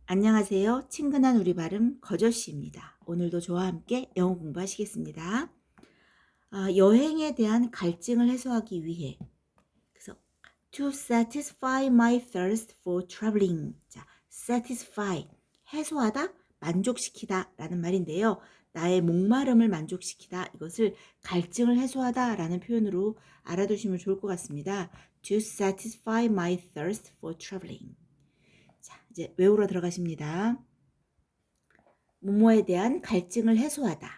안녕하세요. 친근한 우리 발음 거저씨입니다. 오늘도 저와 함께 영어 공부하시겠습니다. 여행에 대한 갈증을 해소하기 위해 그래서 to satisfy my thirst for traveling. 자, satisfy 해소하다, 만족시키다 라는 말인데요. 나의 목마름을 만족시키다, 이것을 갈증을 해소하다 라는 표현으로 알아두시면 좋을 것 같습니다. to satisfy my thirst for traveling. 자, 이제 외우러 들어가십니다. 뭐뭐에 대한 갈증을 해소하다.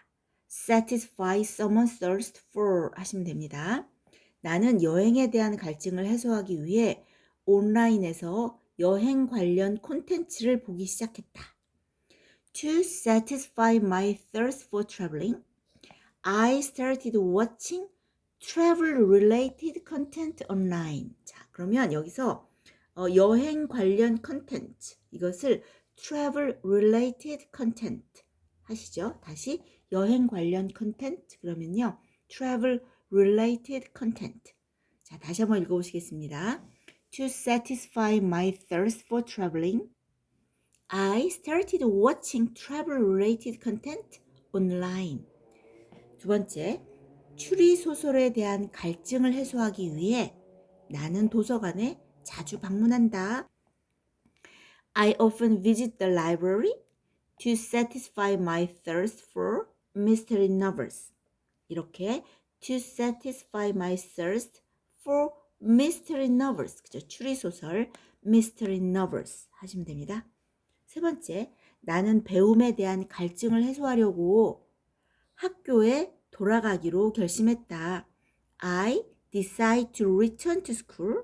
satisfy someone's thirst for 하시면 됩니다. 나는 여행에 대한 갈증을 해소하기 위해 온라인에서 여행 관련 콘텐츠를 보기 시작했다. To satisfy my thirst for traveling, I started watching travel-related content online. 자, 그러면 여기서 여행 관련 컨텐츠, 이것을 travel-related content 하시죠. 다시 여행 관련 컨텐츠 그러면요. travel-related content. 자, 다시 한번 읽어보시겠습니다. To satisfy my thirst for traveling, I started watching travel-related content online. 두 번째, 추리 소설에 대한 갈증을 해소하기 위해 나는 도서관에 자주 방문한다. I often visit the library to satisfy my thirst for mystery novels. 이렇게 to satisfy my thirst for mystery novels. 그죠? 추리 소설 mystery novels 하시면 됩니다. 세 번째, 나는 배움에 대한 갈증을 해소하려고 학교에 돌아가기로 결심했다. I decide to return to school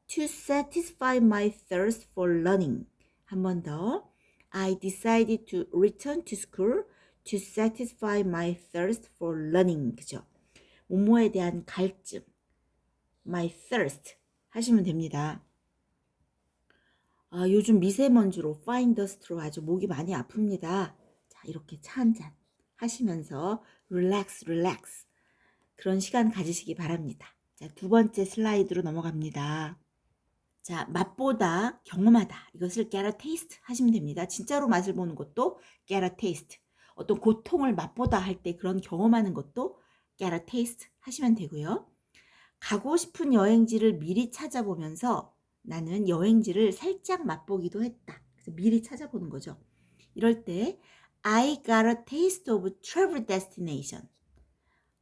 to satisfy my thirst for learning. 한 번 더. I decided to return to school to satisfy my thirst for learning. 그죠? 뭐뭐에 대한 갈증, my thirst 하시면 됩니다. 요즘 미세먼지로 fine dust로 아주 목이 많이 아픕니다. 자, 이렇게 차 한잔 하시면서 relax, relax 그런 시간 가지시기 바랍니다. 자, 두 번째 슬라이드로 넘어갑니다. 자, 맛보다 경험하다. 이것을 get a taste 하시면 됩니다. 진짜로 맛을 보는 것도 get a taste. 어떤 고통을 맛보다 할 때 그런 경험하는 것도 get a taste 하시면 되고요. 가고 싶은 여행지를 미리 찾아보면서 나는 여행지를 살짝 맛보기도 했다. 그래서 미리 찾아보는 거죠. 이럴 때 I got a taste of travel destination.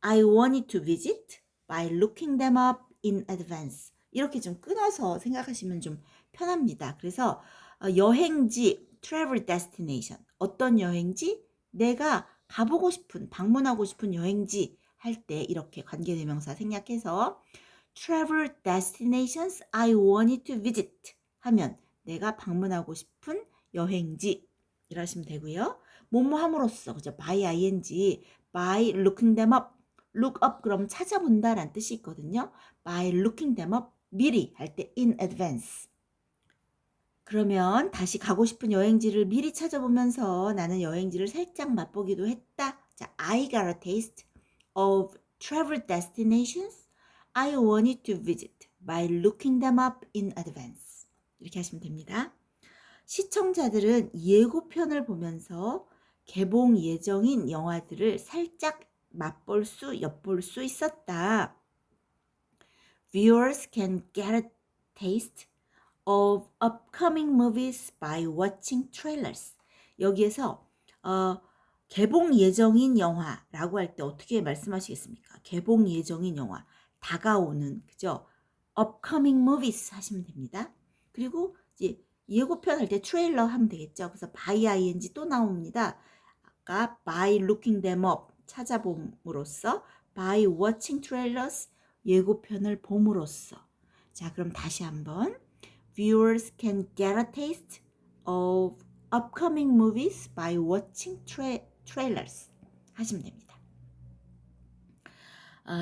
I wanted to visit by looking them up in advance. 이렇게 좀 끊어서 생각하시면 좀 편합니다. 그래서 여행지, travel destination, 어떤 여행지, 내가 가보고 싶은, 방문하고 싶은 여행지 할 때 이렇게 관계대명사 생략해서 travel destinations I wanted to visit 하면 내가 방문하고 싶은 여행지 이러시면 되고요. 뭐뭐 함으로써, 그죠? by ing, by looking them up, look up 그럼 찾아본다 라는 뜻이 있거든요. by looking them up, 미리 할 때 in advance. 그러면 다시 가고 싶은 여행지를 미리 찾아보면서 나는 여행지를 살짝 맛보기도 했다. 자, I got a taste of travel destinations I wanted to visit by looking them up in advance. 이렇게 하시면 됩니다. 시청자들은 예고편을 보면서 개봉 예정인 영화들을 살짝 맛볼 수, 엿볼 수 있었다. Viewers can get a taste of upcoming movies by watching trailers. 여기에서 개봉 예정인 영화라고 할 때 어떻게 말씀하시겠습니까? 개봉 예정인 영화, 다가오는, 그죠? upcoming movies 하시면 됩니다. 그리고 이제 예고편 할 때 트레일러 하면 되겠죠. 그래서 by ing 또 나옵니다. 아까 by looking them up 찾아봄으로써, by watching trailers 예고편을 봄으로써. 자, 그럼 다시 한번 Viewers can get a taste of upcoming movies by watching trailers 하시면 됩니다.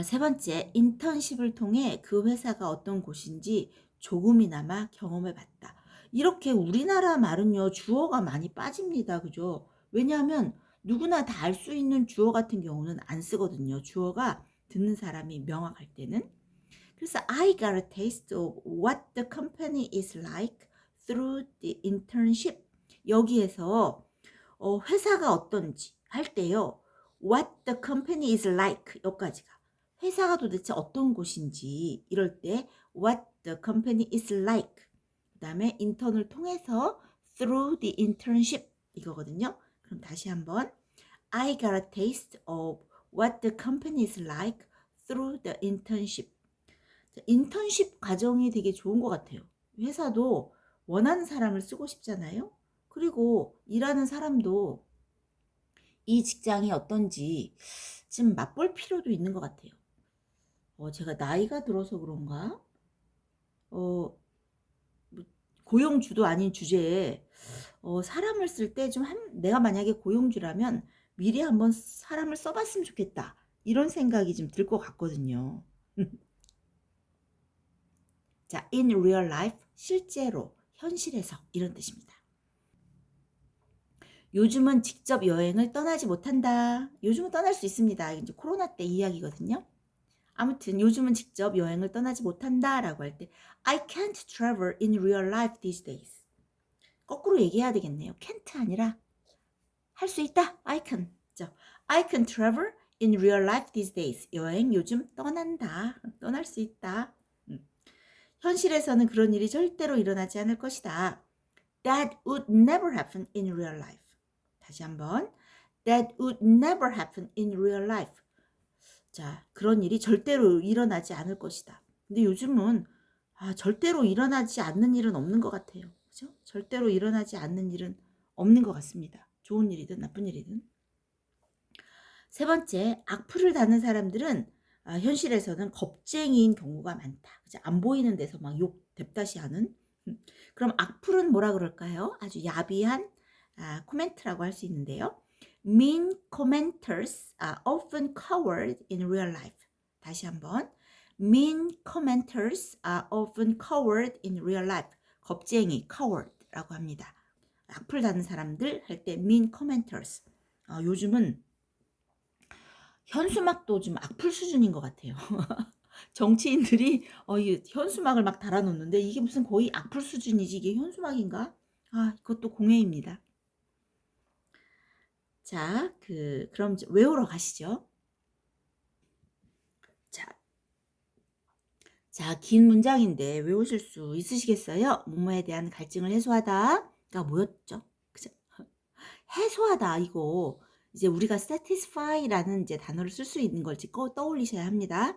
세 번째, 인턴십을 통해 그 회사가 어떤 곳인지 조금이나마 경험해봤다. 이렇게 우리나라 말은요, 주어가 많이 빠집니다. 그죠? 왜냐하면 누구나 다 알 수 있는 주어 같은 경우는 안 쓰거든요. 주어가 듣는 사람이 명확할 때는. 그래서 I got a taste of what the company is like through the internship. 여기에서 회사가 어떤지 할 때요. What the company is like 여기까지가. 회사가 도대체 어떤 곳인지 이럴 때 What the company is like. 그 다음에 인턴을 통해서 through the internship 이거거든요. 그럼 다시 한번 I got a taste of what the company is like through the internship. 인턴십 과정이 되게 좋은 것 같아요. 회사도 원하는 사람을 쓰고 싶잖아요. 그리고 일하는 사람도 이 직장이 어떤지 좀 맛볼 필요도 있는 것 같아요. 제가 나이가 들어서 그런가? 뭐 고용주도 아닌 주제에 사람을 쓸 때 좀 내가 만약에 고용주라면 미리 한번 사람을 써봤으면 좋겠다. 이런 생각이 좀 들 것 같거든요. 자, in real life, 실제로, 현실에서 이런 뜻입니다. 요즘은 직접 여행을 떠나지 못한다. 요즘은 떠날 수 있습니다. 이제 코로나 때 이야기거든요. 아무튼 요즘은 직접 여행을 떠나지 못한다 라고 할 때 I can't travel in real life these days. 거꾸로 얘기해야 되겠네요. can't 아니라 할 수 있다. I can. I can travel in real life these days. 여행 요즘 떠난다. 떠날 수 있다. 현실에서는 그런 일이 절대로 일어나지 않을 것이다. That would never happen in real life. 다시 한번. That would never happen in real life. 자, 그런 일이 절대로 일어나지 않을 것이다. 근데 요즘은 절대로 일어나지 않는 일은 없는 것 같아요. 그죠? 절대로 일어나지 않는 일은 없는 것 같습니다. 좋은 일이든 나쁜 일이든. 세 번째, 악플을 다는 사람들은 현실에서는 겁쟁이인 경우가 많다. 그죠? 안 보이는 데서 막 욕 뎁다시 하는. 그럼 악플은 뭐라 그럴까요? 아주 야비한 코멘트라고 할 수 있는데요. Mean commenters are often coward in real life. 다시 한번. Mean commenters are often coward in real life. 겁쟁이, coward라고 합니다. 악플 다는 사람들 할 때 mean commenters. 요즘은 현수막도 좀 악플 수준인 것 같아요. 정치인들이 이 현수막을 막 달아놓는데 이게 무슨 거의 악플 수준이지 이게 현수막인가? 이것도 공예입니다. 자, 그럼 외우러 가시죠. 자, 긴 문장인데 외우실 수 있으시겠어요? 뭐뭐에 대한 갈증을 해소하다가 뭐였죠? 그죠? 해소하다 이거 이제 우리가 satisfy라는 이제 단어를 쓸 수 있는 걸 떠올리셔야 합니다.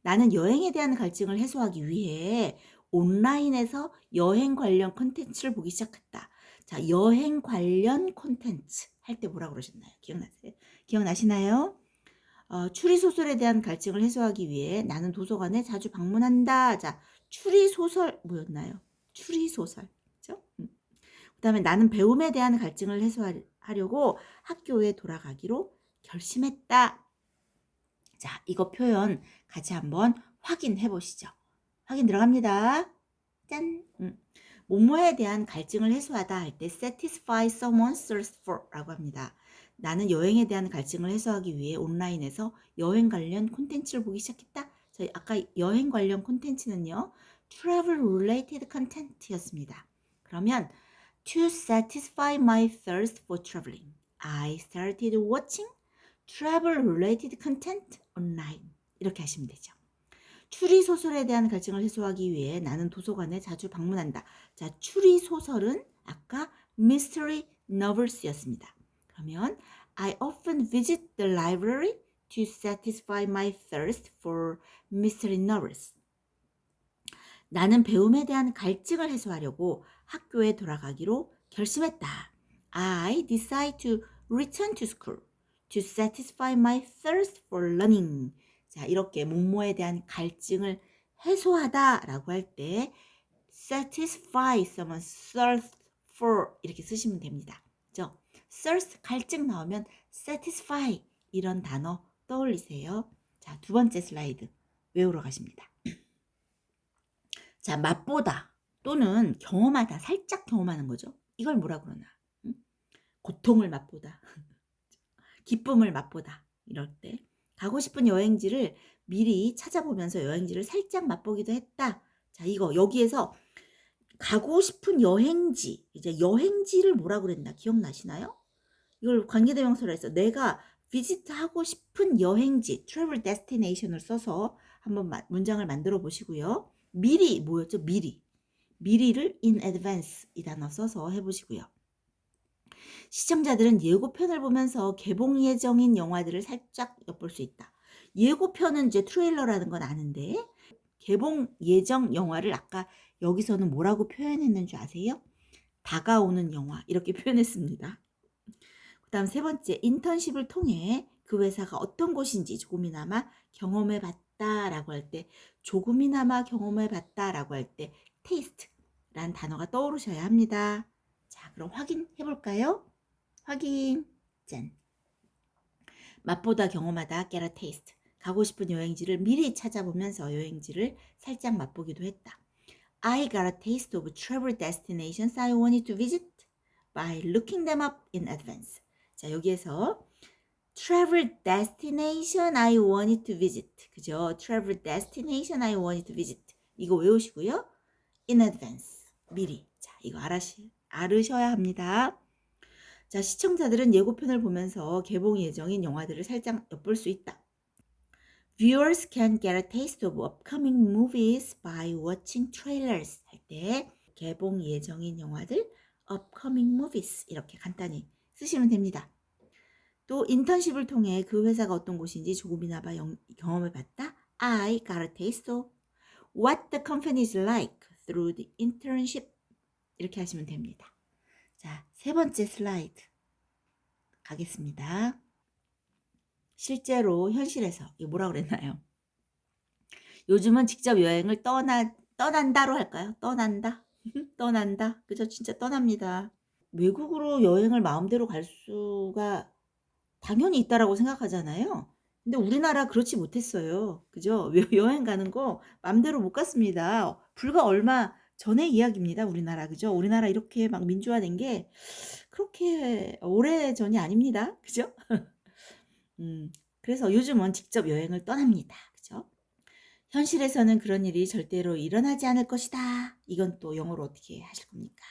나는 여행에 대한 갈증을 해소하기 위해 온라인에서 여행 관련 콘텐츠를 보기 시작했다. 자, 여행 관련 콘텐츠 할 때 뭐라 그러셨나요? 기억나시나요? 추리소설에 대한 갈증을 해소하기 위해 나는 도서관에 자주 방문한다. 자, 추리소설 뭐였나요? 추리소설. 그죠? 그 다음에 나는 배움에 대한 갈증을 해소하려고 학교에 돌아가기로 결심했다. 자, 이거 표현 같이 한번 확인해 보시죠. 확인 들어갑니다. 짠! 뭐뭐에 대한 갈증을 해소하다 할 때 satisfy someone's thirst for 라고 합니다. 나는 여행에 대한 갈증을 해소하기 위해 온라인에서 여행 관련 콘텐츠를 보기 시작했다. 저희 아까 여행 관련 콘텐츠는요. travel related content였습니다. 그러면 to satisfy my thirst for traveling, I started watching travel related content online. 이렇게 하시면 되죠. 추리소설에 대한 갈증을 해소하기 위해 나는 도서관에 자주 방문한다. 자, 추리소설은 아까 mystery novels였습니다. 그러면 I often visit the library to satisfy my thirst for mystery novels. 나는 배움에 대한 갈증을 해소하려고 학교에 돌아가기로 결심했다. I decide to return to school to satisfy my thirst for learning. 자, 이렇게 뭐뭐에 대한 갈증을 해소하다 라고 할 때 satisfy someone's thirst for 이렇게 쓰시면 됩니다. 그죠? thirst, 갈증 나오면 satisfy 이런 단어 떠올리세요. 자, 두 번째 슬라이드 외우러 가십니다. 자, 맛보다 또는 경험하다, 살짝 경험하는 거죠. 이걸 뭐라 그러나? 고통을 맛보다, 기쁨을 맛보다 이럴 때 가고 싶은 여행지를 미리 찾아보면서 여행지를 살짝 맛보기도 했다. 자, 이거 여기에서 가고 싶은 여행지, 이제 여행지를 뭐라고 그랬나 기억나시나요? 이걸 관계대명사로 해서 내가 비지트하고 싶은 여행지, travel destination을 써서 한번 문장을 만들어 보시고요. 미리 뭐였죠? 미리를 in advance 이 단어 써서 해보시고요. 시청자들은 예고편을 보면서 개봉 예정인 영화들을 살짝 엿볼 수 있다. 예고편은 이제 트레일러라는 건 아는데 개봉 예정 영화를 아까 여기서는 뭐라고 표현했는 줄 아세요? 다가오는 영화 이렇게 표현했습니다. 그 다음 세 번째, 인턴십을 통해 그 회사가 어떤 곳인지 조금이나마 경험해 봤다라고 할 때, 조금이나마 경험해 봤다라고 할 때 taste라는 단어가 떠오르셔야 합니다. 자, 그럼 확인해 볼까요? 확인. 짠. 맛보다 경험하다 get a taste. 가고 싶은 여행지를 미리 찾아보면서 여행지를 살짝 맛보기도 했다. I got a taste of travel destinations I wanted to visit by looking them up in advance. 자, 여기에서 travel destination I wanted to visit. 그죠? travel destination I wanted to visit. 이거 외우시고요. in advance. 미리. 자, 이거 알으셔야 합니다. 자, 시청자들은 예고편을 보면서 개봉 예정인 영화들을 살짝 엿볼 수 있다. Viewers can get a taste of upcoming movies by watching trailers 할 때 개봉 예정인 영화들 upcoming movies 이렇게 간단히 쓰시면 됩니다. 또 인턴십을 통해 그 회사가 어떤 곳인지 조금이나마 경험해 봤다. I got a taste of what the company is like through the internship 이렇게 하시면 됩니다. 자, 세 번째 슬라이드 가겠습니다. 실제로 현실에서 이거 뭐라 그랬나요? 요즘은 직접 여행을 떠난다로 할까요? 떠난다. 떠난다. 그죠? 진짜 떠납니다. 외국으로 여행을 마음대로 갈 수가 당연히 있다라고 생각하잖아요. 근데 우리나라 그렇지 못했어요. 그죠? 여행 가는 거 마음대로 못 갔습니다. 불과 얼마 전의 이야기입니다. 우리나라. 그죠? 우리나라 이렇게 막 민주화된 게 그렇게 오래 전이 아닙니다. 그죠? 그래서 요즘은 직접 여행을 떠납니다. 그죠? 현실에서는 그런 일이 절대로 일어나지 않을 것이다. 이건 또 영어로 어떻게 하실 겁니까?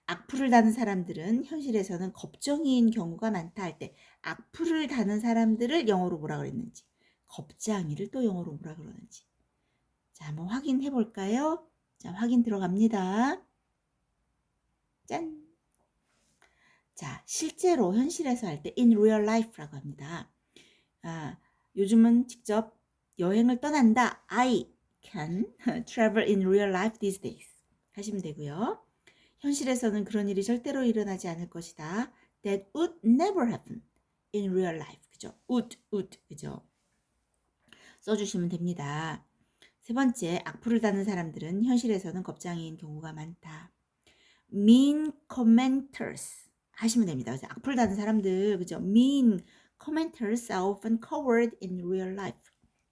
악플을 다는 사람들은 현실에서는 겁쟁이인 경우가 많다 할 때 악플을 다는 사람들을 영어로 뭐라 그랬는지, 겁쟁이를 또 영어로 뭐라 그러는지. 자, 한번 확인해 볼까요? 자, 확인 들어갑니다. 짠. 자, 실제로 현실에서 할 때 in real life라고 합니다. 요즘은 직접 여행을 떠난다. I can travel in real life these days. 하시면 되고요. 현실에서는 그런 일이 절대로 일어나지 않을 것이다. That would never happen in real life. 그죠? would. 그죠? 써주시면 됩니다. 세 번째, 악플을 다는 사람들은 현실에서는 겁쟁이인 경우가 많다. Mean commenters 하시면 됩니다. 그래서 악플 다는 사람들, 그죠? Mean commenters are often covered in real life.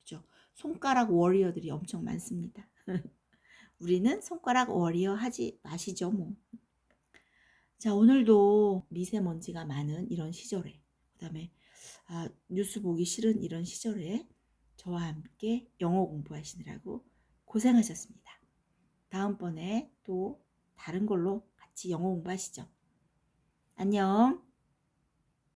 그죠? 손가락 워리어들이 엄청 많습니다. 우리는 손가락 워리어 하지 마시죠, 뭐. 자, 오늘도 미세먼지가 많은 이런 시절에, 그 다음에 뉴스 보기 싫은 이런 시절에 저와 함께 영어 공부하시느라고 고생하셨습니다. 다음번에 또 다른 걸로 같이 영어 공부하시죠. 안녕.